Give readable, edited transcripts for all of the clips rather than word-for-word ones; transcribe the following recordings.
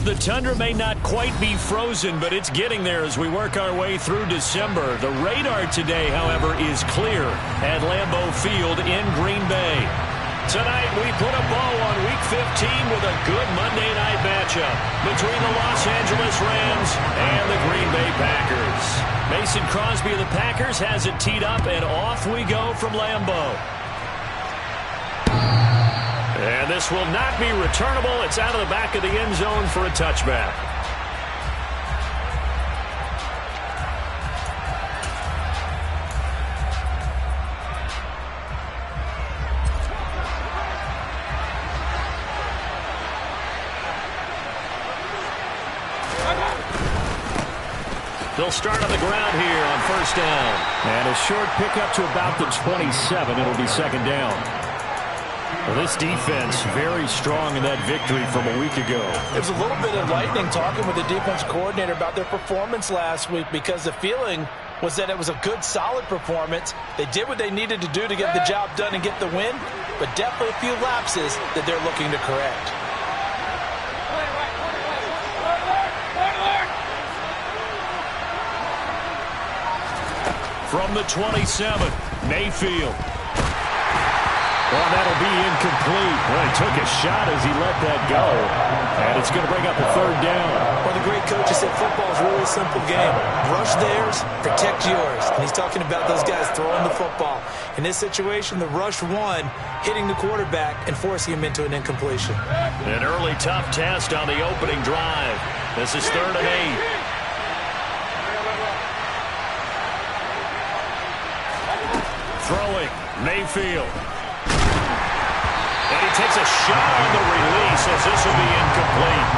The tundra may not quite be frozen, but it's getting there as we work our way through December. The radar today, however, is clear at Lambeau Field in Green Bay. Tonight, we put a bow on Week 15 with a good Monday night matchup between the Los Angeles Rams and the Green Bay Packers. Mason Crosby of the Packers has it teed up, and off we go from Lambeau. And this will not be returnable. It's out of the back of the end zone for a touchback. They'll start on the ground here on first down. And a short pickup to about the 27. It'll be second down. Well, this defense very strong in that victory from a week ago. It was a little bit enlightening talking with the defense coordinator about their performance last week, because the feeling was that it was a good, solid performance. They did what they needed to do to get the job done and get the win, but definitely a few lapses that they're looking to correct. From the 27, Mayfield. Well, that'll be incomplete. Well, he took a shot as he let that go. And it's going to bring up a third down. Well, the great coaches said football is really a simple game. Rush theirs, protect yours. And he's talking about those guys throwing the football. In this situation, the rush one, hitting the quarterback and forcing him into an incompletion. An early tough test on the opening drive. This is 3rd and 8. Throwing, Mayfield. And he takes a shot on the release as this will be incomplete.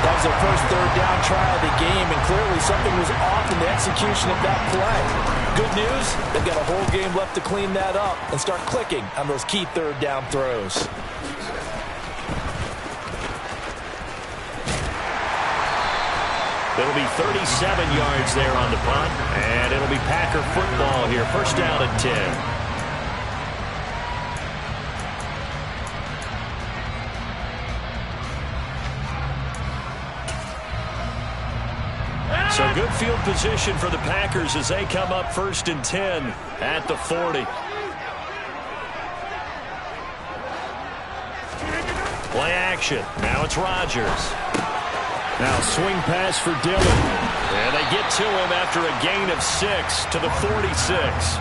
That was their first third down try of the game, and clearly something was off in the execution of that play. Good news, they've got a whole game left to clean that up and start clicking on those key third down throws. It'll be 37 yards there on the punt, and it'll be Packer football here. First down at 10. So good field position for the Packers as they come up 1st and 10 at the 40. Play action. Now it's Rodgers. Now swing pass for Dillon. And they get to him after a gain of 6 to the 46.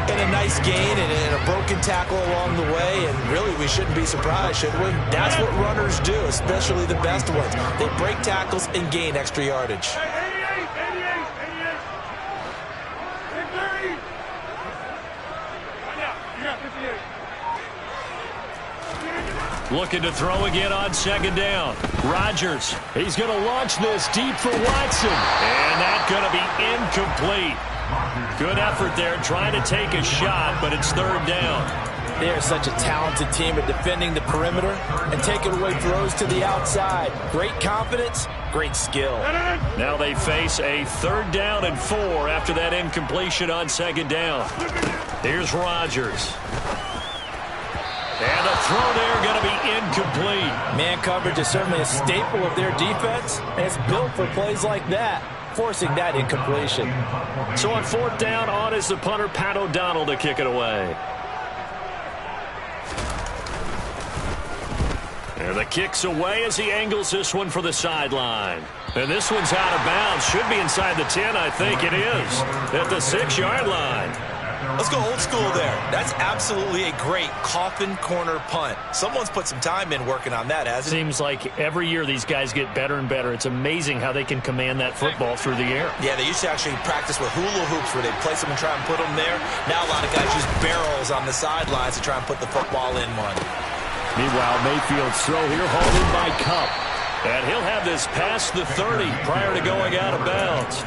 And a nice gain and a broken tackle along the way, and really we shouldn't be surprised, should we? That's what runners do, especially the best ones. They break tackles and gain extra yardage. Looking to throw again on second down. Rodgers, he's going to launch this deep for Watson. And that's going to be incomplete. Good effort there trying to take a shot, but it's 3rd down. They are such a talented team at defending the perimeter and taking away throws to the outside. Great confidence, great skill. Now they face a 3rd down and 4 after that incompletion on second down. Here's Rodgers. And the throw there going to be incomplete. Man coverage is certainly a staple of their defense, and it's built for plays like that, forcing that incompletion. So on 4th down, on is the punter, Pat O'Donnell, to kick it away. And the kick's away as he angles this one for the sideline. And this one's out of bounds. Should be inside the 10, I think it is. At the 6-yard line. Let's go old school there. That's absolutely a great coffin corner punt. Someone's put some time in working on that, hasn't it? Seems like every year these guys get better and better. It's amazing how they can command that football through the air. Yeah, they used to actually practice with hula hoops where they'd place them and try and put them there. Now a lot of guys use barrels on the sidelines to try and put the football in one. Meanwhile, Mayfield's throw here hauled in by Kupp. And he'll have this past the 30 prior to going out of bounds.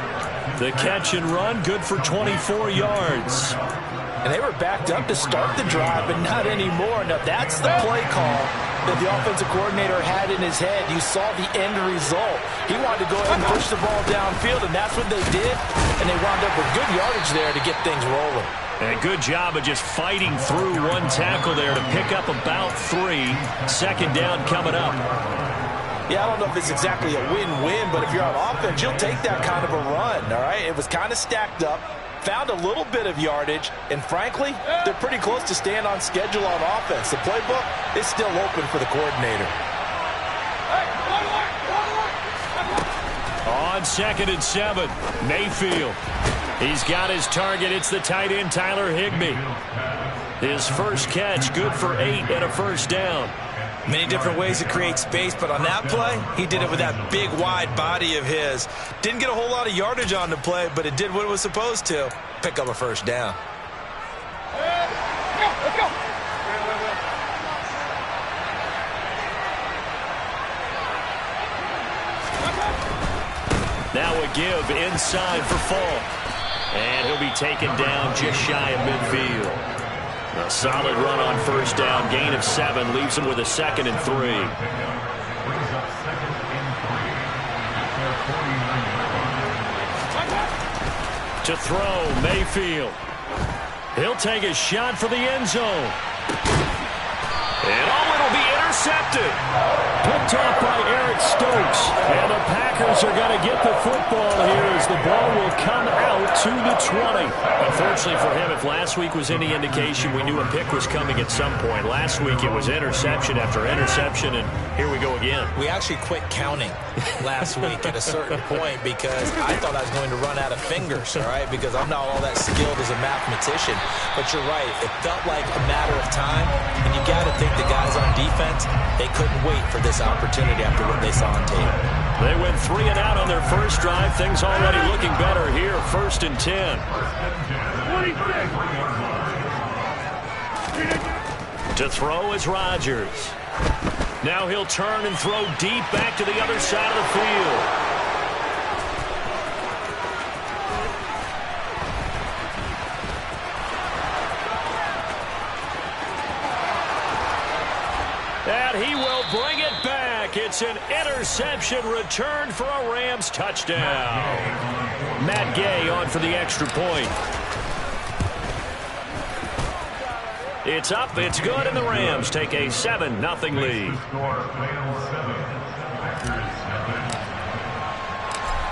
The catch and run, good for 24 yards. And they were backed up to start the drive, but not anymore. Now, that's the play call that the offensive coordinator had in his head. You saw the end result. He wanted to go ahead and push the ball downfield, and that's what they did. And they wound up with good yardage there to get things rolling. And good job of just fighting through one tackle there to pick up about 3. Second down coming up. Yeah, I don't know if it's exactly a win-win, but if you're on offense, you'll take that kind of a run, all right? It was kind of stacked up, found a little bit of yardage, and frankly, they're pretty close to staying on schedule on offense. The playbook is still open for the coordinator. On 2nd and 7, Mayfield. He's got his target. It's the tight end, Tyler Higbee. His first catch, good for 8 and a first down. Many different ways to create space, but on that play, he did it with that big, wide body of his. Didn't get a whole lot of yardage on the play, but it did what it was supposed to. Pick up a first down. Let's go. Now a give inside for Fall. And he'll be taken down just shy of midfield. A solid run on first down. Gain of 7 leaves him with a 2nd and 3. To throw, Mayfield. He'll take a shot for the end zone. And it'll be intercepted. Picked off by Eric Stokes. And the Packers are going to get the football here as the ball will come out to the 20. Unfortunately for him, if last week was any indication, we knew a pick was coming at some point. Last week it was interception after interception, and here we go again. We actually quit counting last week at a certain point because I thought I was going to run out of fingers, all right, because I'm not all that skilled as a mathematician. But you're right. It felt like a matter of time, and you got to think the guys on defense, they couldn't wait for this opportunity after what they saw on tape. They went 3 and out on their first drive. Things already looking better here. 1st and 10. To throw is Rodgers. Now he'll turn and throw deep back to the other side of the field. And he will bring it back. It's an interception returned for a Rams touchdown. Matt Gay on for the extra point. It's up, it's good, and the Rams take a 7-0 lead.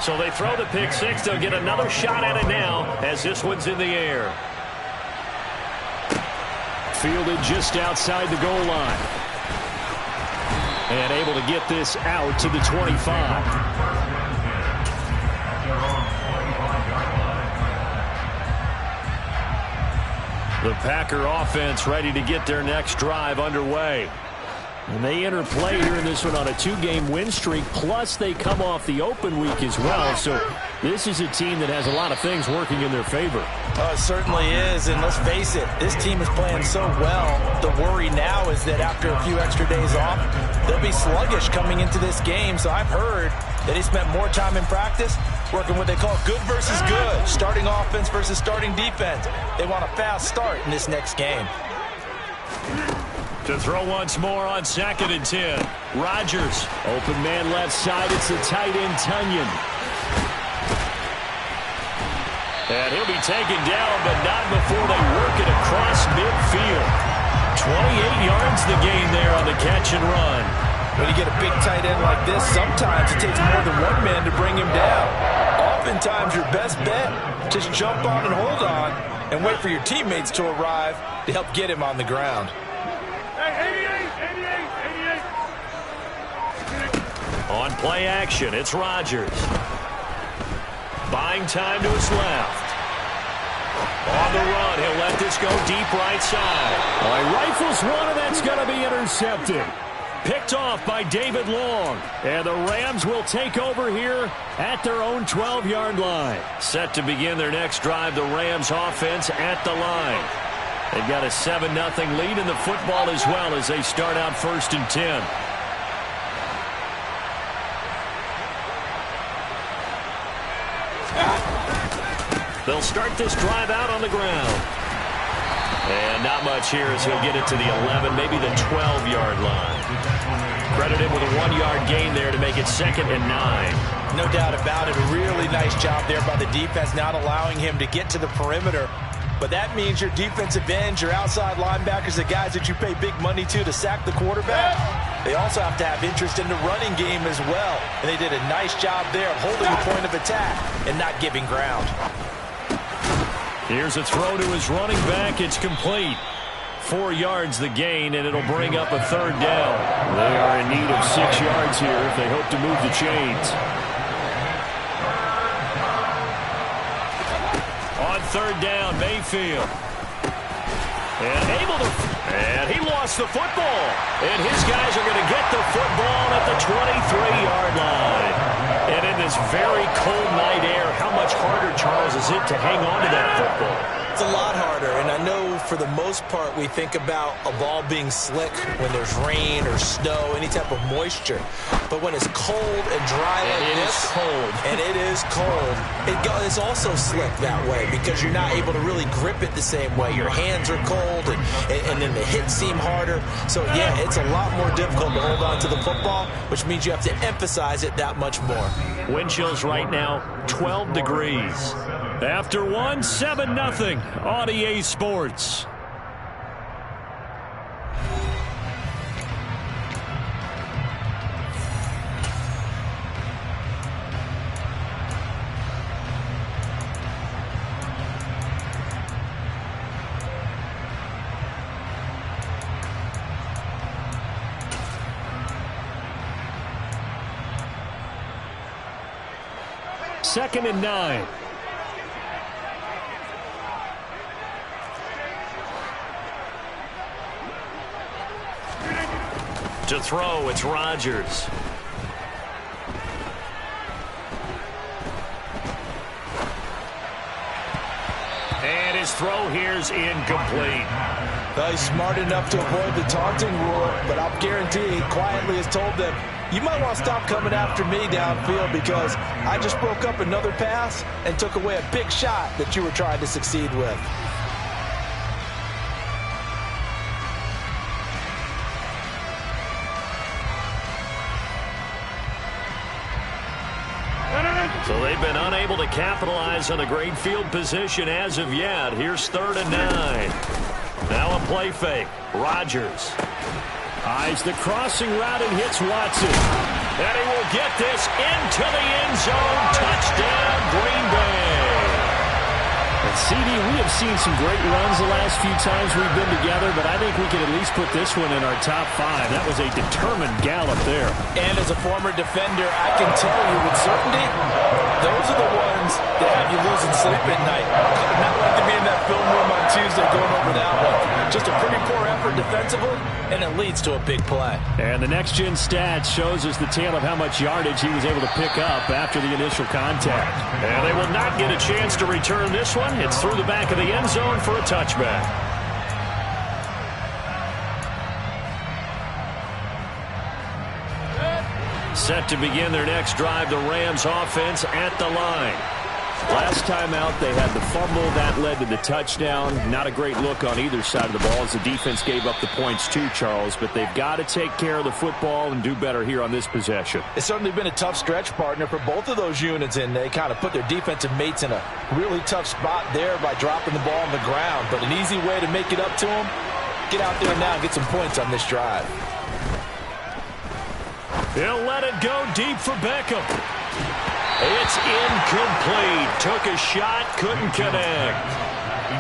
So they throw the pick 6. They'll get another shot at it now as this one's in the air. Fielded just outside the goal line. And able to get this out to the 25. The Packer offense ready to get their next drive underway. And they enter play here in this one on a 2-game win streak, plus they come off the open week as well. So this is a team that has a lot of things working in their favor. Oh, it certainly is, and let's face it, this team is playing so well. The worry now is that after a few extra days off, they'll be sluggish coming into this game. So I've heard that he spent more time in practice working what they call good versus good, starting offense versus starting defense. They want a fast start in this next game. To throw once more on 2nd and 10. Rodgers, open man left side. It's the tight end, Tunyon. And he'll be taken down, but not before they work it across midfield. 28 yards the gain there on the catch and run. When you get a big tight end like this, sometimes it takes more than one man to bring him down. Oftentimes, your best bet, just jump on and hold on and wait for your teammates to arrive to help get him on the ground. On play action, it's Rodgers. Buying time to his left. On the run, he'll let this go deep right side. He rifles one, and that's going to be intercepted. Picked off by David Long. And the Rams will take over here at their own 12-yard line. Set to begin their next drive, the Rams offense at the line. They've got a 7-0 lead in the football as well as they start out 1st and 10. They'll start this drive out on the ground. And not much here as he'll get it to the 11, maybe the 12-yard line. Credited with a 1-yard gain there to make it 2nd and 9. No doubt about it. A really nice job there by the defense, not allowing him to get to the perimeter. But that means your defensive ends, your outside linebackers, the guys that you pay big money to sack the quarterback, They also have to have interest in the running game as well. And they did a nice job there of holding the point of attack and not giving ground. Here's a throw to his running back. It's complete. 4 yards the gain, and it'll bring up a third down. They are in need of 6 yards here if they hope to move the chains. On third down, Mayfield. And he lost the football. And his guys are going to get the football at the 23-yard line. And in this very cold night air, how much harder, Charles, is it to hang on to that football? It's a lot harder, and I know for the most part we think about a ball being slick when there's rain or snow, any type of moisture. But when it's cold and dry like this, and it is cold, it's also slick that way because you're not able to really grip it the same way. Your hands are cold, and then the hits seem harder. So, yeah, it's a lot more difficult to hold on to the football, which means you have to emphasize it that much more. Wind chills right now, 12 degrees. After one, 7-0 on EA Sports. Second and 9. To throw, it's Rodgers. And his throw here's incomplete. Well, he's smart enough to avoid the taunting rule, but I'll guarantee he quietly has told them, you might want to stop coming after me downfield because I just broke up another pass and took away a big shot that you were trying to succeed with. So they've been unable to capitalize on the great field position as of yet. Here's 3rd and 9. Now a play fake. Rodgers eyes the crossing route and hits Watson. And he will get this into the end zone. Touchdown, Green Bay. And CD, we have seen some great runs the last few times we've been together, but I think we can at least put this one in our top 5. That was a determined gallop there. And as a former defender, I can tell you with certainty, those are the ones that have you losing sleep at night. Not like to be in that film room on Tuesday going over that one. Just a pretty poor effort defensively, and it leads to a big play. And the next-gen stats shows us the tale of how much yardage he was able to pick up after the initial contact. And they will not get a chance to return this one. It's through the back of the end zone for a touchback. Set to begin their next drive, the Rams offense at the line. Last time out, they had the fumble. That led to the touchdown. Not a great look on either side of the ball as the defense gave up the points too, Charles. But they've got to take care of the football and do better here on this possession. It's certainly been a tough stretch, partner, for both of those units, and they kind of put their defensive mates in a really tough spot there by dropping the ball on the ground. But an easy way to make it up to them, get out there now and get some points on this drive. He'll let it go deep for Beckham. It's incomplete. Took a shot, couldn't connect.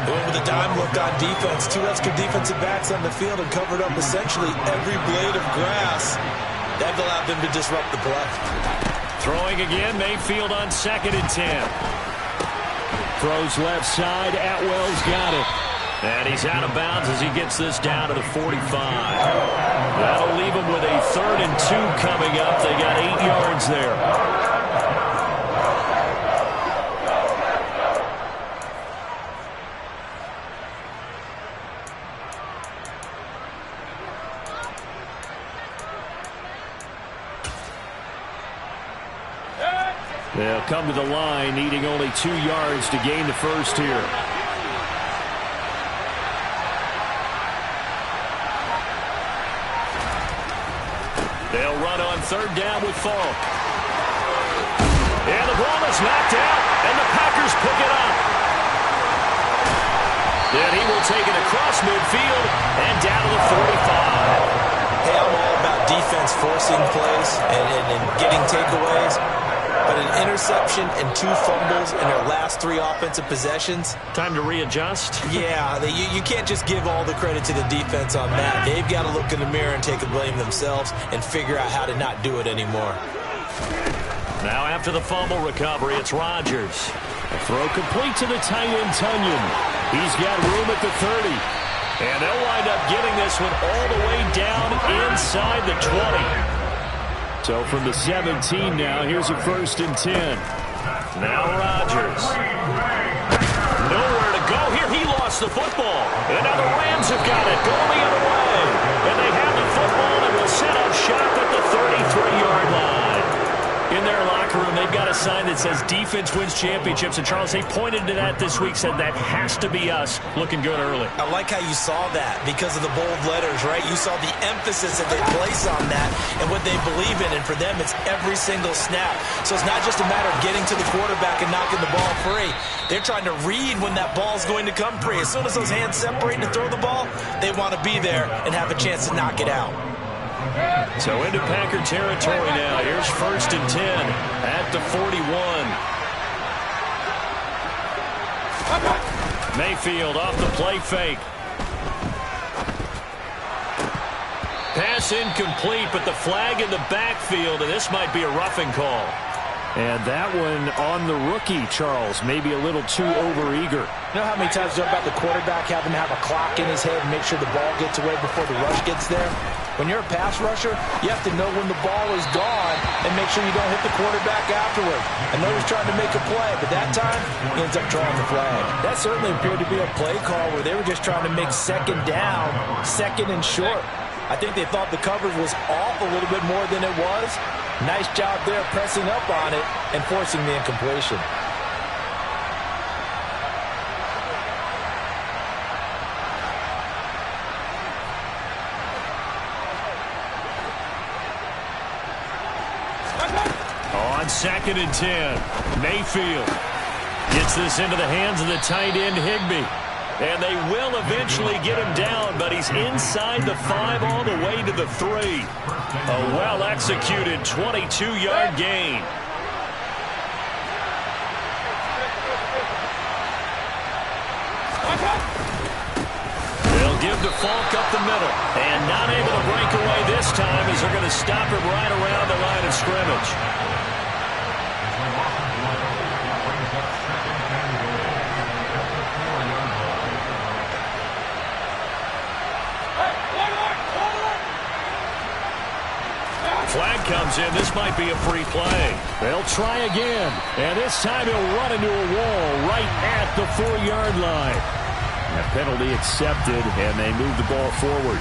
Going with a dime look on defense. 2 extra defensive backs on the field and covered up essentially every blade of grass. That allowed them to disrupt the play. Throwing again, Mayfield on 2nd and 10. Throws left side. Atwell's got it. And he's out of bounds as he gets this down to the 45. That'll leave him with a 3rd and 2 coming up. They got 8 yards there. They'll come to the line, needing only 2 yards to gain the first here. They'll run on 3rd down with Falk. And the ball is knocked out, and the Packers pick it up. Then he will take it across midfield and down to the 45. Hey, I'm all about defense forcing plays and getting takeaways. But an interception and 2 fumbles in their last 3 offensive possessions. Time to readjust? Yeah, you can't just give all the credit to the defense on that. They've got to look in the mirror and take the blame themselves and figure out how to not do it anymore. Now after the fumble recovery, it's Rodgers. A throw complete to the tight end, Tunyon. He's got room at the 30. And they'll wind up getting this one all the way down inside the 20. So from the 17 now, here's a 1st and 10. Now Rodgers. Nowhere to go here. He lost the football. And now the Rams have got it. Going the other way. And they have the football and will set up shop at the 33-yard line. In their locker room, they've got a sign that says defense wins championships. And, Charles, they pointed to that this week, said that has to be us. Looking good early. I like how you saw that because of the bold letters, right? You saw the emphasis that they place on that and what they believe in. And for them, it's every single snap. So it's not just a matter of getting to the quarterback and knocking the ball free. They're trying to read when that ball's going to come free. As soon as those hands separate to throw the ball, they want to be there and have a chance to knock it out. So into Packer territory now. Here's 1st and 10 at the 41. Mayfield off the play fake. Pass incomplete, but the flag in the backfield, and this might be a roughing call. And that one on the rookie, Charles, maybe a little too overeager. You know how many times you talk about the quarterback having to have a clock in his head and make sure the ball gets away before the rush gets there? When you're a pass rusher, you have to know when the ball is gone and make sure you don't hit the quarterback afterward. I know he's trying to make a play, but that time he ends up drawing the flag. That certainly appeared to be a play call where they were just trying to make 2nd down, 2nd and short. I think they thought the coverage was off a little bit more than it was. Nice job there pressing up on it and forcing the incompletion. On 2nd and 10, Mayfield gets this into the hands of the tight end, Higbee. And they will eventually get him down, but he's inside the 5 all the way to the 3. A well-executed 22-yard gain. They'll give the Falk up the middle. And not able to break away this time as they're going to stop him right around the line of scrimmage. Flag comes in. This might be a free play. They'll try again. And this time he'll run into a wall right at the 4-yard line. A penalty accepted, and they move the ball forward.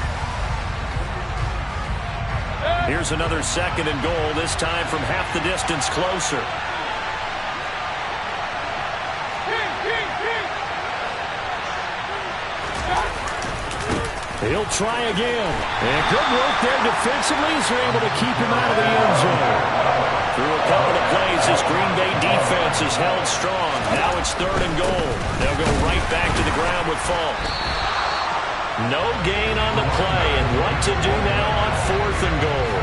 Here's another 2nd and goal, this time from half the distance closer. He'll try again. And good work there defensively as they're able to keep him out of the end zone. Through a couple of plays, this Green Bay defense is held strong. Now it's 3rd and goal. They'll go right back to the ground with Falk. No gain on the play, and what to do now on 4th and goal.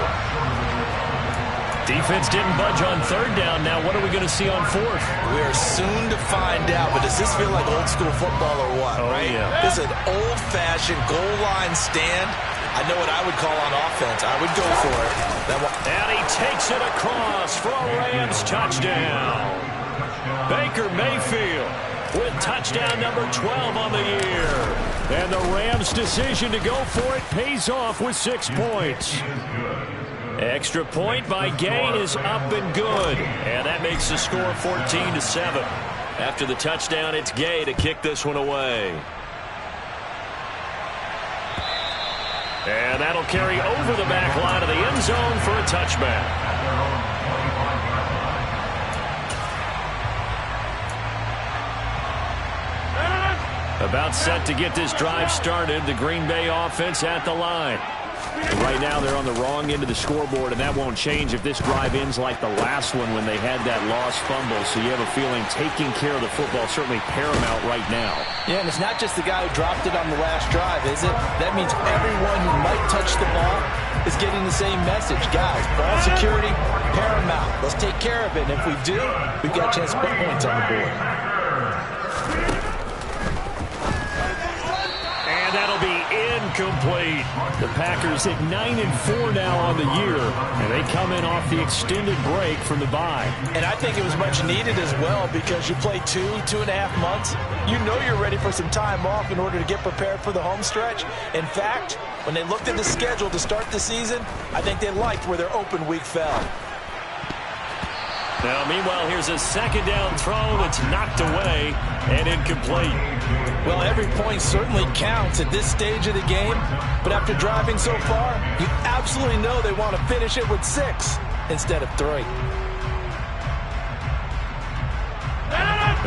Defense didn't budge on 3rd down. Now what are we going to see on 4th? We're soon to find out, but does this feel like old school football or what, right? Yeah. This is an old-fashioned goal line stand. I know what I would call on offense. I would go for it. And he takes it across for a Rams touchdown. Baker Mayfield with touchdown number 12 on the year. And the Rams' decision to go for it pays off with 6 points. Extra point by Gay is up and good. And that makes the score 14-7. After the touchdown, it's Gay to kick this one away. And that'll carry over the back line of the end zone for a touchback. About set to get this drive started. The Green Bay offense at the line. Right now they're on the wrong end of the scoreboard, and that won't change if this drive ends like the last one when they had that lost fumble. So you have a feeling taking care of the football is certainly paramount right now. Yeah, and it's not just the guy who dropped it on the last drive, is it? That means everyone who might touch the ball is getting the same message. Guys, ball security, paramount. Let's take care of it. And if we do, we've got a chance to put points on the board. And that'll be incomplete. The Packers at 9-4 now on the year, and they come in off the extended break from the bye. And I think it was much needed as well because you play 2.5 months. You know you're ready for some time off in order to get prepared for the home stretch. In fact, when they looked at the schedule to start the season, I think they liked where their open week fell. Now, meanwhile, here's a second down throw that's knocked away and incomplete. Well, every point certainly counts at this stage of the game, but after driving so far, you absolutely know they want to finish it with 6 instead of 3.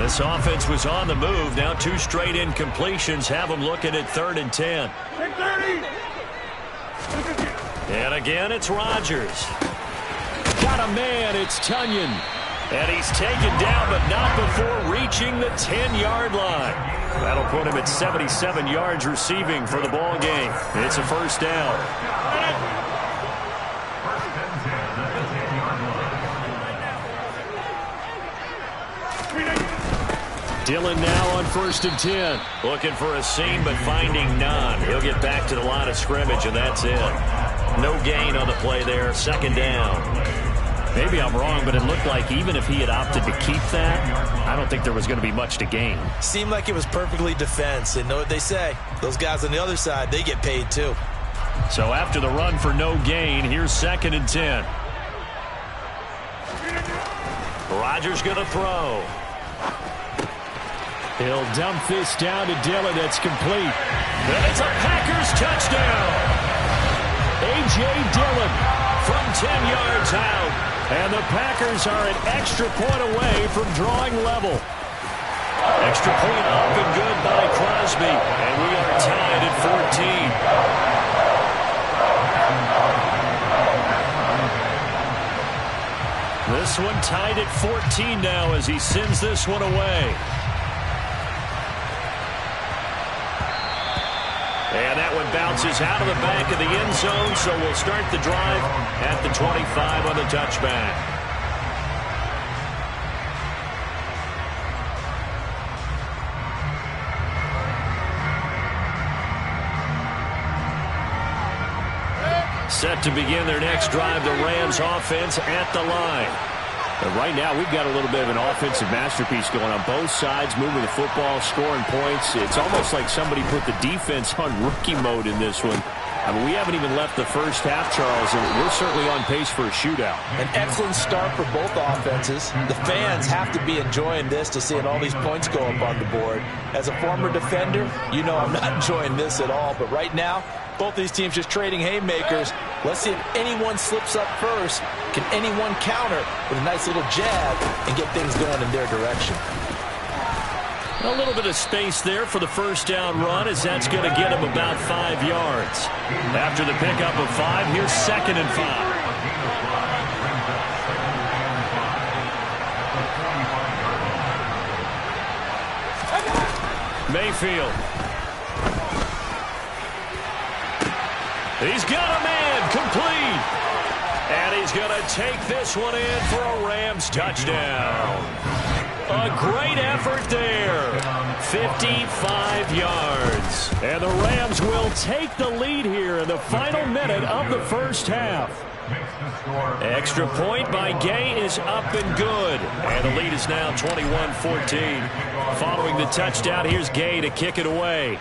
This offense was on the move. Now 2 straight incompletions have them looking at 3rd and 10. And again, it's Rodgers. Got a man, it's Tunyon. And he's taken down, but not before reaching the 10-yard line. That'll put him at 77 yards receiving for the ball game. It's a first down. Dillon now on 1st and 10. Looking for a seam, but finding none. He'll get back to the line of scrimmage, and that's it. No gain on the play there. 2nd down. Maybe I'm wrong, but it looked like even if he had opted to keep that, I don't think there was going to be much to gain. Seemed like it was perfectly defense. And know what they say? Those guys on the other side, they get paid too. So after the run for no gain, here's 2nd and 10. Rodgers going to throw. He'll dump this down to Dillon. That's complete. And it's a Packers touchdown. A.J. Dillon from 10 yards out. And the Packers are an extra point away from drawing level. Extra point up and good by Crosby. And we are tied at 14. This one tied at 14 now as he sends this one away. And that one bounces out of the back of the end zone, so we'll start the drive at the 25 on the touchback. Set to begin their next drive, the Rams offense at the line. But right now, we've got a little bit of an offensive masterpiece going on both sides, moving the football, scoring points. It's almost like somebody put the defense on rookie mode in this one. I mean, we haven't even left the first half, Charles, and we're certainly on pace for a shootout. An excellent start for both offenses. The fans have to be enjoying this to seeing all these points go up on the board. As a former defender, you know I'm not enjoying this at all. But right now, both these teams just trading haymakers. Let's see if anyone slips up first. Can anyone counter with a nice little jab and get things going in their direction? A little bit of space there for the first down run, as that's going to get him about 5 yards. After the pickup of 5, here's 2nd and 5. Mayfield. He's got a man, complete. And he's going to take this one in for a Rams touchdown. A great effort there. 55 yards. And the Rams will take the lead here in the final minute of the first half. Extra point by Gay is up and good. And the lead is now 21-14. Following the touchdown, here's Gay to kick it away.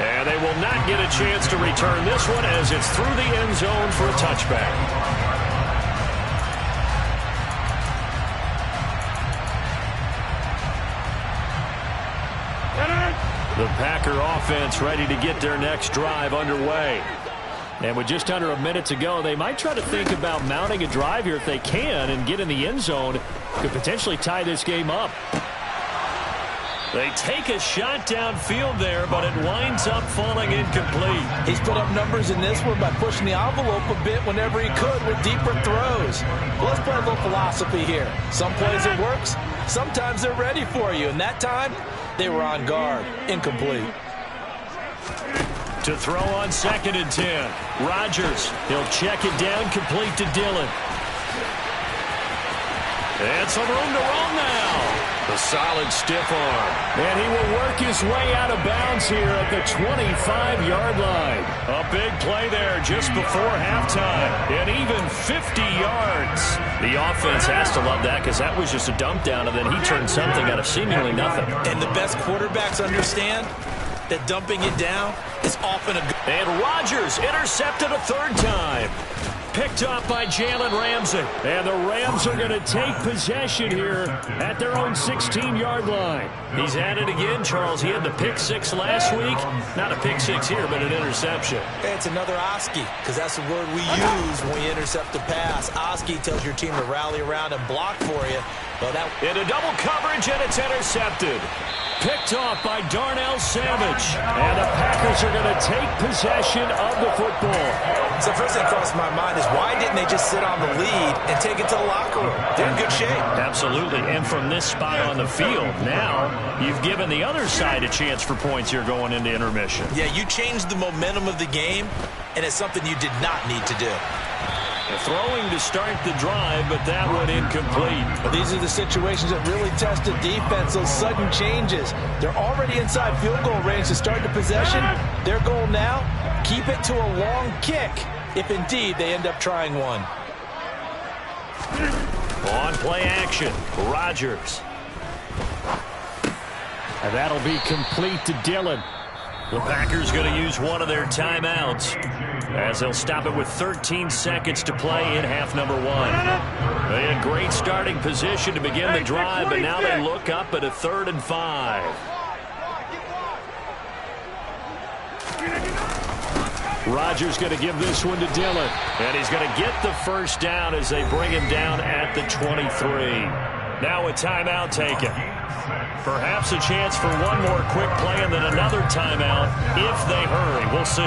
And they will not get a chance to return this one as it's through the end zone for a touchback. The Packer offense ready to get their next drive underway. And with just under a minute to go, they might try to think about mounting a drive here if they can and get in the end zone. Could potentially tie this game up. They take a shot downfield there, but it winds up falling incomplete. He's put up numbers in this one by pushing the envelope a bit whenever he could with deeper throws. Well, let's play a little philosophy here. Some plays it works. Sometimes they're ready for you. And that time, they were on guard. Incomplete. To throw on 2nd and 10. Rodgers, he'll check it down, complete to Dillon. And some room to roll now. A solid stiff arm. And he will work his way out of bounds here at the 25-yard line. A big play there just before halftime. And even 50 yards. The offense has to love that because that was just a dump down, and then he turned something out of seemingly nothing. And the best quarterbacks understand that dumping it down is often a good. And Rodgers intercepted a 3rd time. Picked up by Jalen Ramsey. And the Rams are going to take possession here at their own 16-yard line. He's at it again, Charles. He had the pick 6 last week. Not a pick 6 here, but an interception. It's another Oski, because that's the word we use when we intercept a pass. Oski tells your team to rally around and block for you. Well, that into double coverage, and it's intercepted. Picked off by Darnell Savage. And the Packers are going to take possession of the football. So first thing crossed my mind is why didn't they just sit on the lead and take it to the locker room? They're in good shape. Absolutely. And from this spot on the field, now you've given the other side a chance for points here going into intermission. Yeah, you changed the momentum of the game, and it's something you did not need to do. Throwing to start the drive, but that one incomplete. Well, these are the situations that really test the defense, those sudden changes. They're already inside field goal range to start the possession. Their goal now, keep it to a long kick, if indeed they end up trying one. On play action, Rodgers. And that'll be complete to Dillon. The Packers going to use one of their timeouts as they'll stop it with 13 seconds to play in half number 1. They had great starting position to begin the drive, but now they look up at a 3rd and 5. Rodgers going to give this one to Dillon. And he's going to get the first down as they bring him down at the 23. Now a timeout taken. Perhaps a chance for one more quick play and then another timeout if they hurry. We'll see.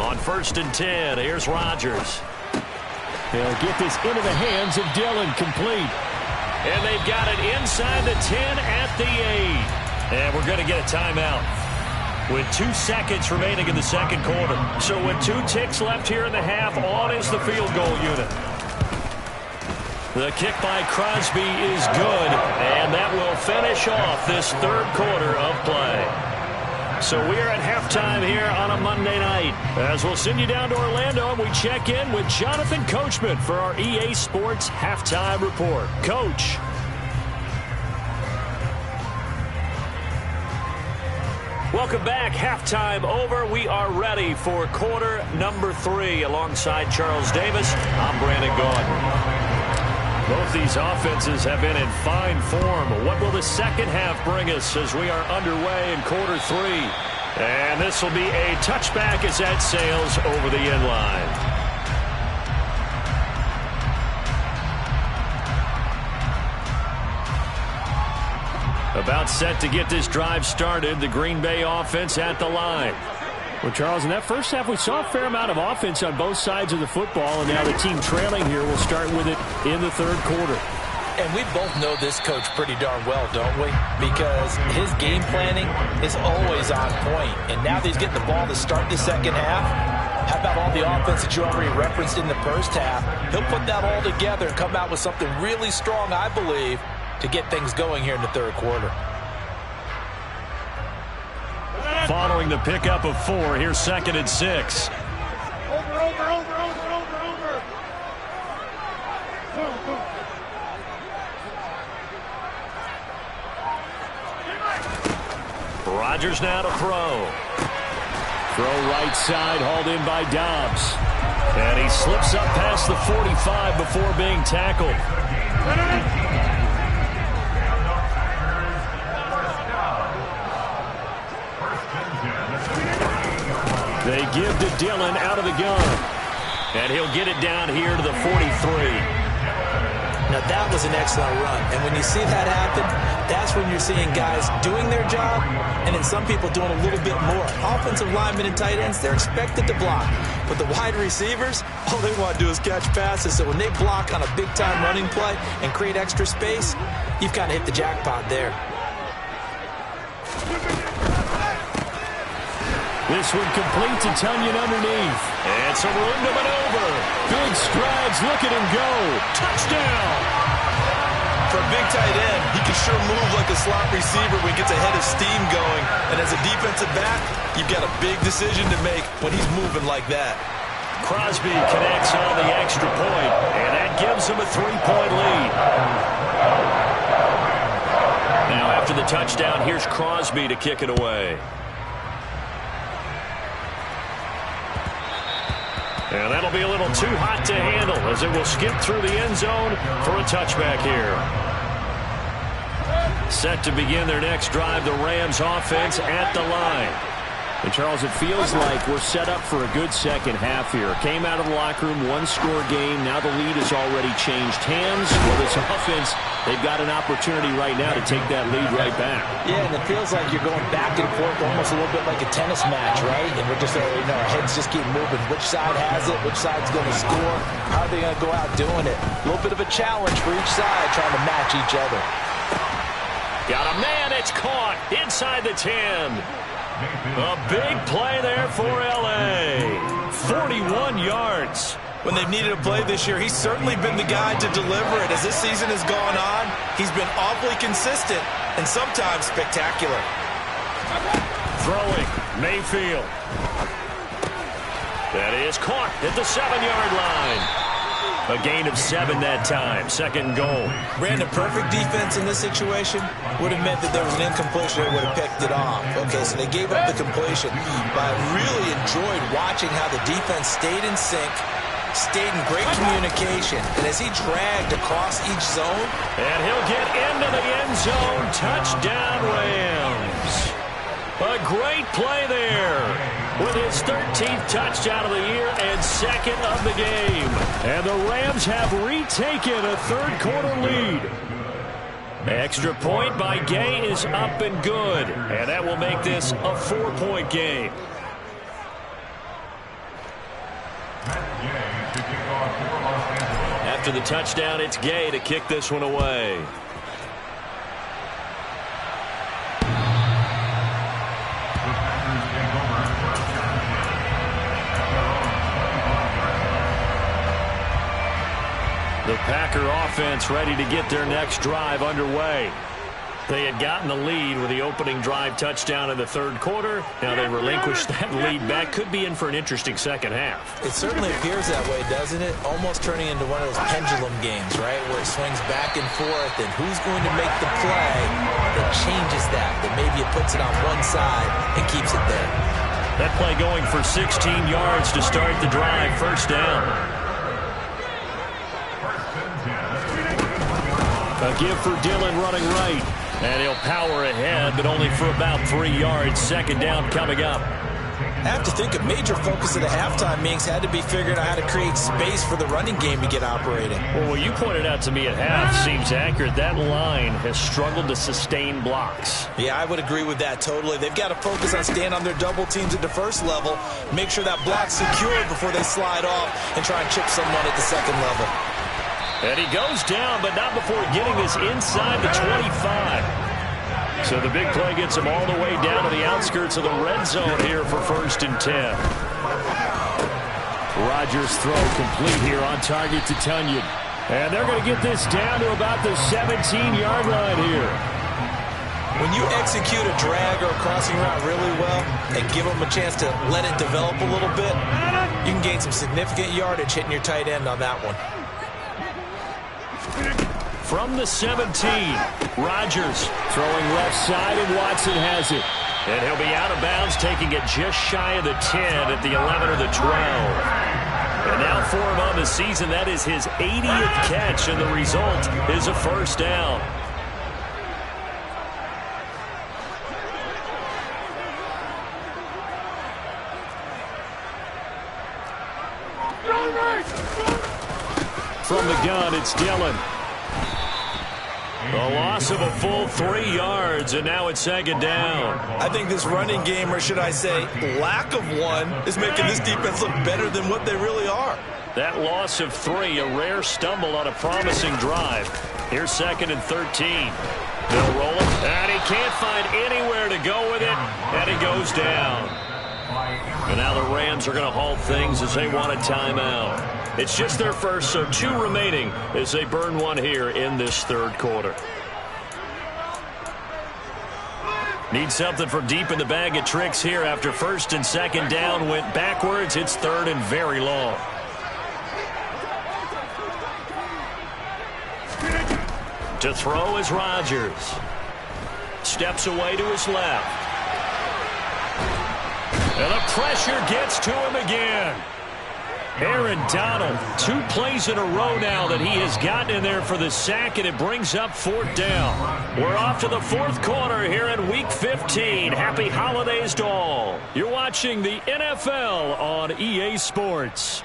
On 1st and 10, here's Rodgers. They'll get this into the hands of Dillon, complete. And they've got it inside the 10 at the 8. And we're going to get a timeout with 2 seconds remaining in the 2nd quarter. So with 2 ticks left here in the half, on is the field goal unit. The kick by Crosby is good, and that will finish off this 3rd quarter of play. So we're at halftime here on a Monday night, as we'll send you down to Orlando and we check in with Jonathan Coachman for our EA Sports Halftime Report. Coach. Welcome back. Halftime over. We are ready for quarter number 3. Alongside Charles Davis, I'm Brandon Gaudin. Both these offenses have been in fine form. What will the second half bring us as we are underway in quarter 3? And this will be a touchback as that sails over the end line. About set to get this drive started. The Green Bay offense at the line. Well, Charles, in that first half, we saw a fair amount of offense on both sides of the football, and now the team trailing here will start with it in the 3rd quarter. And we both know this coach pretty darn well, don't we? Because his game planning is always on point. And now that he's getting the ball to start the second half, how about all the offense that you already referenced in the first half? He'll put that all together and come out with something really strong, I believe, to get things going here in the 3rd quarter. Following the pickup of 4, here's 2nd and 6. Rodgers now to throw. Throw right side, hauled in by Dobbs. And he slips up past the 45 before being tackled. They give to Dillon out of the gun. And he'll get it down here to the 43. Now, that was an excellent run. And when you see that happen, That's when you're seeing guys doing their job and then some people doing a little bit more. Offensive linemen and tight ends, they're expected to block. But the wide receivers, all they want to do is catch passes. So when they block on a big-time running play and create extra space, you've kind of hit the jackpot there. This one complete to Tunyon underneath. And some room to maneuver. Big strides, look at him go. Touchdown! For a big tight end, he can sure move like a slot receiver when he gets a head of steam going. And as a defensive back, you've got a big decision to make when he's moving like that. Crosby connects on the extra point, and that gives him a 3-point lead. Now after the touchdown, here's Crosby to kick it away. And that'll be a little too hot to handle as it will skip through the end zone for a touchback here. Set to begin their next drive, the Rams offense at the line. And Charles, it feels like we're set up for a good second half here. Came out of the locker room, one-score game. Now the lead has already changed hands. Well, this offense, they've got an opportunity right now to take that lead right back. Yeah, and it feels like you're going back and forth almost a little bit like a tennis match, right? And we're just, our heads just keep moving. Which side has it? Which side's going to score? How are they going to go out doing it? A little bit of a challenge for each side trying to match each other. Got a man, it's caught inside the 10. A big play there for L.A. 41 yards. When they've needed a play this year, he's certainly been the guy to deliver it. As this season has gone on, he's been awfully consistent and sometimes spectacular. Throwing, Mayfield. That is caught at the 7-yard line. A gain of 7 that time. Second goal. Brandon, perfect defense in this situation would have meant that there was an incompletion. They would have picked it off. Okay, so they gave up the completion. But I really enjoyed watching how the defense stayed in sync, stayed in great communication. And as he dragged across each zone. And he'll get into the end zone. Touchdown, Rams. A great play there with his 13th touchdown of the year and second of the game. And the Rams have retaken a third-quarter lead. Extra point by Gay is up and good. And that will make this a 4-point game. After the touchdown, it's Gay to kick this one away. The Packer offense ready to get their next drive underway. They had gotten the lead with the opening drive touchdown in the third quarter. Now they relinquished that lead back. Could be in for an interesting second half. It certainly appears that way, doesn't it? Almost turning into one of those pendulum games, right? Where it swings back and forth, and who's going to make the play that changes that maybe it puts it on one side and keeps it there. That play going for 16 yards to start the drive. First down. A give for Dillon running right. And he'll power ahead, but only for about 3 yards. Second down coming up. I have to think a major focus of the halftime meetings had to be figuring out how to create space for the running game to get operating. Well, what you pointed out to me at half seems accurate. That line has struggled to sustain blocks. Yeah, I would agree with that totally. They've got to focus on staying on their double teams at the first level, make sure that block's secured before they slide off and try and chip someone at the second level. And he goes down, but not before getting this inside the 25. So the big play gets him all the way down to the outskirts of the red zone here for 1st and 10. Rodgers' throw complete here on target to Tunyon. And they're going to get this down to about the 17-yard line here. When you execute a drag or a crossing route really well and give them a chance to let it develop a little bit, you can gain some significant yardage hitting your tight end on that one. From the 17, Rodgers throwing left side, and Watson has it. And he'll be out of bounds, taking it just shy of the 10 at the 11 or the 12. And now for him on the season, that is his 80th catch, and the result is a first down. From the gun, it's Dillon. A loss of a full 3 yards, and now it's second down. I think this running game, or should I say lack of one, is making this defense look better than what they really are. That loss of 3, a rare stumble on a promising drive. Here's second and 13. They'll roll it, and he can't find anywhere to go with it, and he goes down. And now the Rams are going to halt things as they want a timeout. It's just their first, so 2 remaining as they burn one here in this third quarter. Need something from deep in the bag of tricks here after first and second down went backwards. It's third and very long. To throw is Rodgers. Steps away to his left. And the pressure gets to him again. Aaron Donald, 2 plays in a row now that he has gotten in there for the sack, and it brings up 4th down. We're off to the 4th quarter here in Week 15. Happy holidays to all. You're watching the NFL on EA Sports.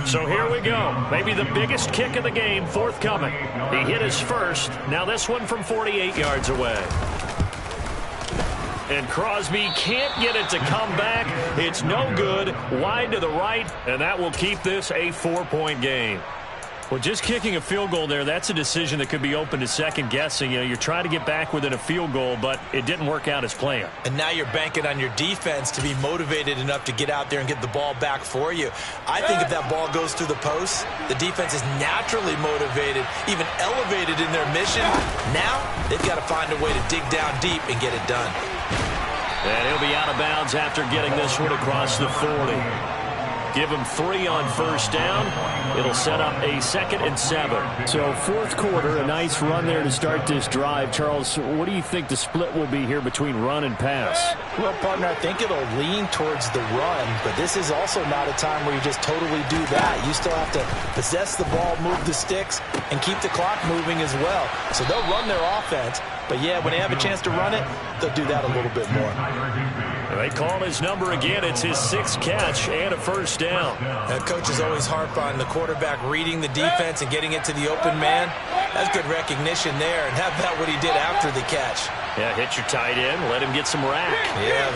So here we go. Maybe the biggest kick of the game forthcoming. He hit his first. Now this one from 48 yards away. And Crosby can't get it to come back. It's no good. Wide to the right, and that will keep this a 4-point game. Well, just kicking a field goal there, that's a decision that could be open to second guessing. You know, you're trying to get back within a field goal, but it didn't work out as planned. And now you're banking on your defense to be motivated enough to get out there and get the ball back for you. I think if that ball goes through the post, the defense is naturally motivated, even elevated in their mission. Now they've got to find a way to dig down deep and get it done. And he'll be out of bounds after getting this one across the 40. Give him 3 on first down. It'll set up a 2nd and 7. So 4th quarter, a nice run there to start this drive. Charles, what do you think the split will be here between run and pass? Well, partner, I think it'll lean towards the run, but this is also not a time where you just totally do that. You still have to possess the ball, move the sticks, and keep the clock moving as well. So they'll run their offense, but yeah, when they have a chance to run it, they'll do that a little bit more. They call his number again. It's his 6th catch and a first down. Coaches always harp on the quarterback reading the defense and getting it to the open man. That's good recognition there. And how about what he did after the catch? Yeah, hit your tight end, let him get some rack. Yeah,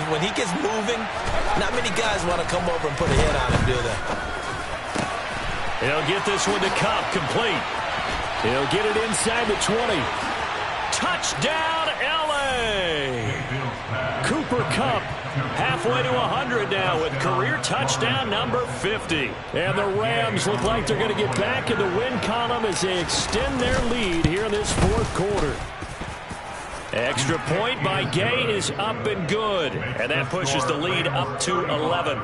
when he gets moving, not many guys want to come over and put a hit on him, do they? He'll get this one to Cup, complete. He'll get it inside the 20. Touchdown, L.A. Cooper Kupp halfway to 100 now with career touchdown number 50. And the Rams look like they're going to get back in the win column as they extend their lead here in this 4th quarter. Extra point by Gay is up and good. And that pushes the lead up to 11.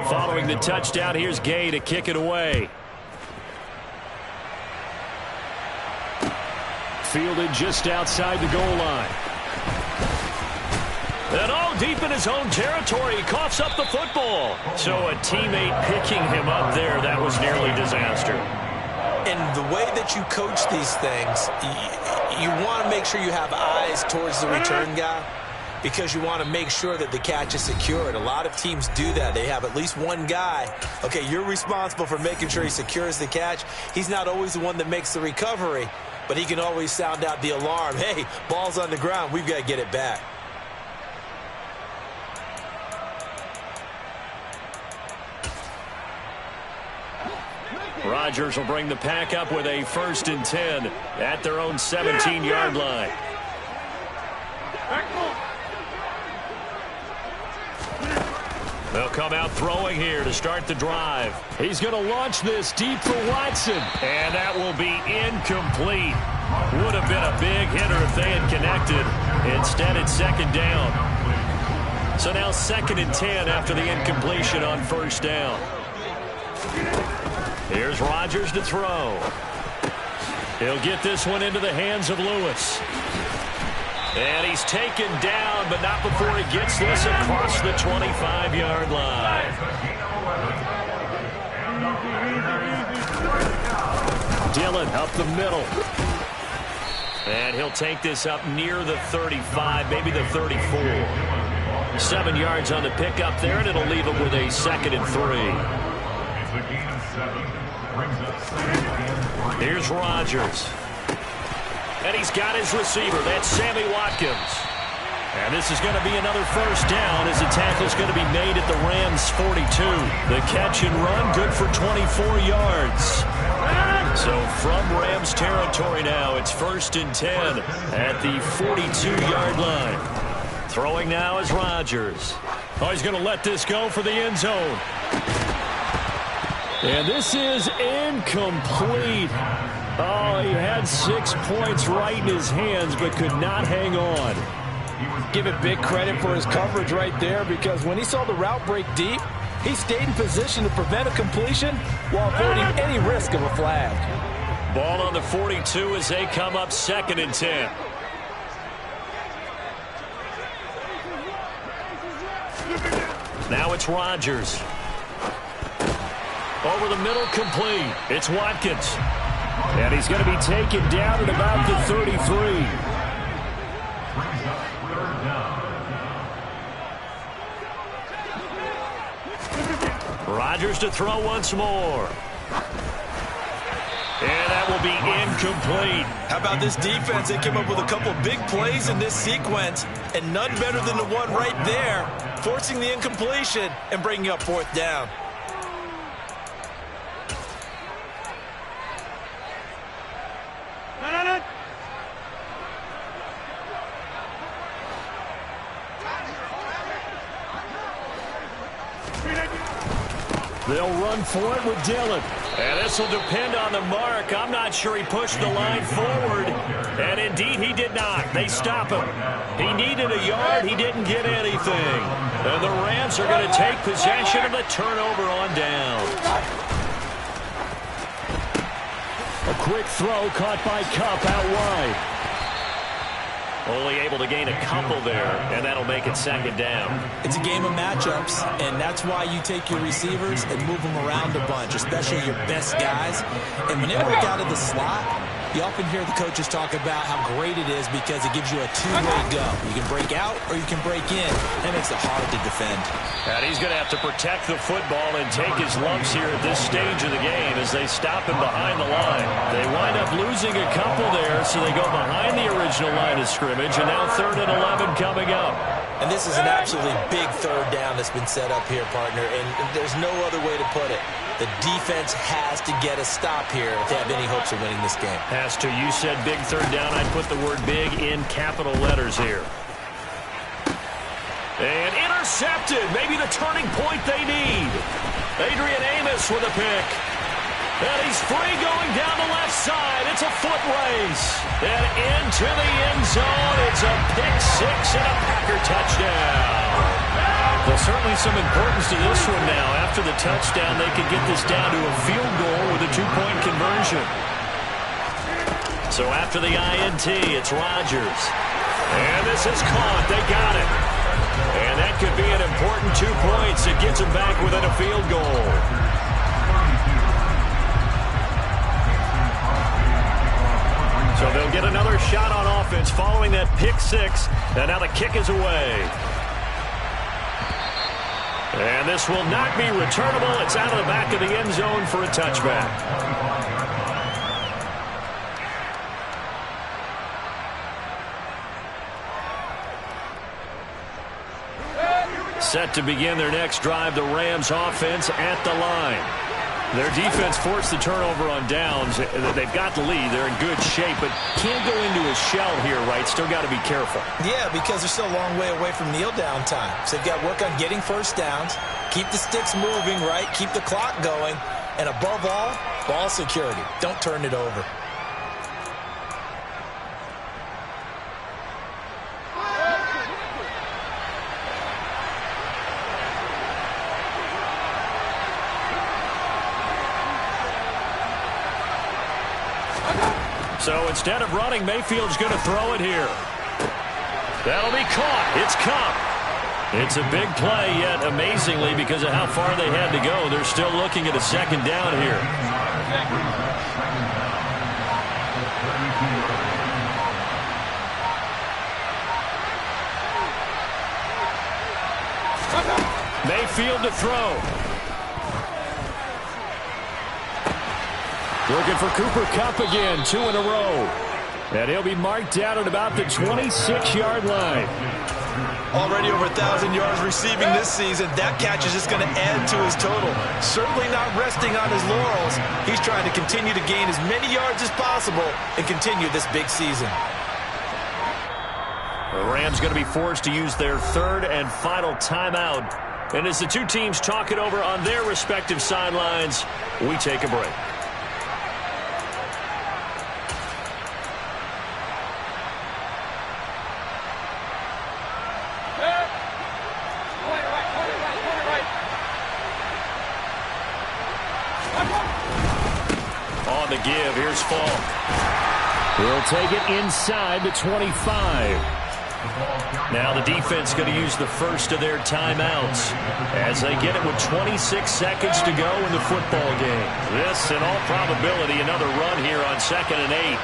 Following the touchdown, here's Gay to kick it away. Fielded just outside the goal line. And all deep in his own territory, he coughs up the football. So a teammate picking him up there, that was nearly disaster. And the way that you coach these things, you want to make sure you have eyes towards the return guy, because you want to make sure that the catch is secured. A lot of teams do that. They have at least one guy. Okay, you're responsible for making sure he secures the catch. He's not always the one that makes the recovery, but he can always sound out the alarm. Hey, ball's on the ground. We've got to get it back. Rodgers will bring the pack up with a 1st and 10 at their own 17-yard line. They'll come out throwing here to start the drive. He's going to launch this deep for Watson. And that will be incomplete. Would have been a big hitter if they had connected. Instead, it's 2nd down. So now 2nd and 10 after the incompletion on 1st down. Here's Rodgers to throw. He'll get this one into the hands of Lewis. And he's taken down, but not before he gets this across the 25-yard line. Dillon up the middle. And he'll take this up near the 35, maybe the 34. 7 yards on the pickup there, and it'll leave him with a 2nd and 3. Here's Rodgers. And he's got his receiver. That's Sammy Watkins. And this is going to be another first down as the tackle's going to be made at the Rams' 42. The catch and run, good for 24 yards. So from Rams territory now, it's 1st and 10 at the 42-yard line. Throwing now is Rodgers. Oh, he's going to let this go for the end zone. And this is incomplete. Oh, he had 6 points right in his hands, but could not hang on. Give it big credit for his coverage right there, because when he saw the route break deep, he stayed in position to prevent a completion while avoiding any risk of a flag. Ball on the 42 as they come up 2nd and 10. Now it's Rodgers. Over the middle, complete. It's Watkins. And he's going to be taken down at about the 33. Rodgers to throw once more. And that will be incomplete. How about this defense? They came up with a couple big plays in this sequence, and none better than the one right there, forcing the incompletion and bringing up 4th down. They'll run for it with Dillon. And this will depend on the mark. I'm not sure he pushed the line forward. And indeed, he did not. They stop him. He needed a yard. He didn't get anything. And the Rams are going to take possession of the turnover on down. A quick throw caught by Kupp out wide. Only able to gain a couple there, and that'll make it 2nd down. It's a game of matchups, and that's why you take your receivers and move them around a bunch, especially your best guys. And when they work out of the slot, you often hear the coaches talk about how great it is because it gives you a two-way go. You can break out or you can break in. That makes it hard to defend. And he's going to have to protect the football and take his lumps here at this stage of the game as they stop him behind the line. They wind up losing a couple there, so they go behind the original line of scrimmage, and now 3rd and 11 coming up. And this is an absolutely big 3rd down that's been set up here, partner, and there's no other way to put it. The defense has to get a stop here if they have any hopes of winning this game. Has to. You said big 3rd down. I'd put the word big in capital letters here. And intercepted. Maybe the turning point they need. Adrian Amos with a pick. And he's free going down the left side. It's a foot race. And into the end zone. It's a pick 6 and a Packer touchdown. Well, certainly some importance to this one now. After the touchdown, they could get this down to a field goal with a 2-point conversion. So after the INT, it's Rodgers. And this is caught. They got it. And that could be an important 2 points. It gets them back within a field goal. So they'll get another shot on offense following that pick 6. And now the kick is away. And this will not be returnable. It's out of the back of the end zone for a touchback. Set to begin their next drive, the Rams offense at the line. Their defense forced the turnover on downs. They've got the lead. They're in good shape, but can't go into a shell here, right? Still got to be careful. Yeah, because they're still a long way away from kneel down time. So they've got to work on getting first downs, keep the sticks moving, right? Keep the clock going. And above all, ball security. Don't turn it over. So instead of running, Mayfield's going to throw it here. That'll be caught. It's Kupp. It's a big play, yet amazingly, because of how far they had to go, they're still looking at a 2nd down here. Mayfield to throw. Looking for Cooper Kupp again, 2 in a row. And he'll be marked down at about the 26-yard line. Already over 1,000 yards receiving this season. That catch is just going to add to his total. Certainly not resting on his laurels. He's trying to continue to gain as many yards as possible and continue this big season. The Rams going to be forced to use their third and final timeout. And as the two teams talk it over on their respective sidelines, we take a break. On the give, here's Falk. He'll take it inside the 25. Now the defense going to use the first of their timeouts as they get it with 26 seconds to go in the football game. This, in all probability, another run here on 2nd and 8.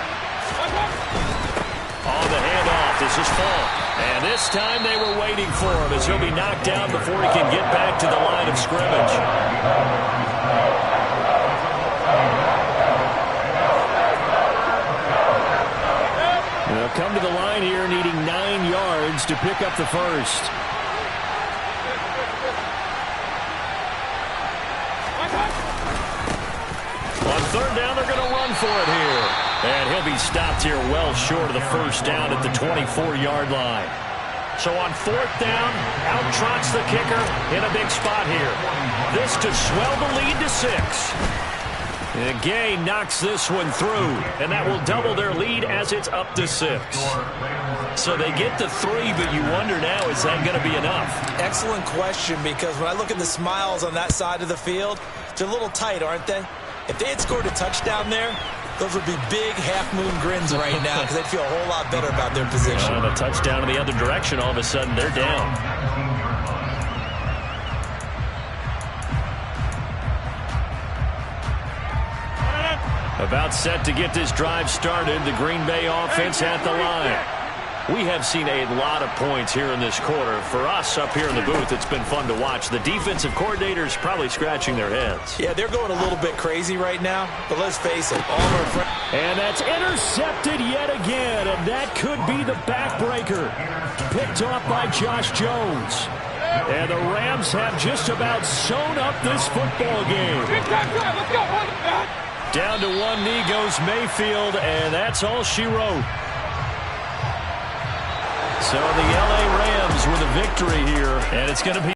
On the handoff, this is Falk. And this time they were waiting for him as he'll be knocked down before he can get back to the line of scrimmage. They'll come to the line here needing 9 yards to pick up the first. On 3rd down, they're going to run for it here. And he'll be stopped here well short of the first down at the 24-yard line. So on 4th down, out trots the kicker in a big spot here. This to swell the lead to 6. And Gay knocks this one through, and that will double their lead as it's up to 6. So they get to 3, but you wonder now, is that going to be enough? Excellent question, because when I look at the smiles on that side of the field, they're a little tight, aren't they? If they had scored a touchdown there, those would be big half-moon grins right now because they'd feel a whole lot better about their position. And a touchdown in the other direction, all of a sudden they're down. About set to get this drive started, the Green Bay offense at the line. We have seen a lot of points here in this quarter. For us up here in the booth, it's been fun to watch. The defensive coordinators probably scratching their heads. Yeah, they're going a little bit crazy right now, but let's face it, all of our friends. And that's intercepted yet again, and that could be the backbreaker. Picked off by Josh Jones. And the Rams have just about sewn up this football game. Let's go. Down to one knee goes Mayfield, and that's all she wrote. So the L.A. Rams with a victory here, and it's going to be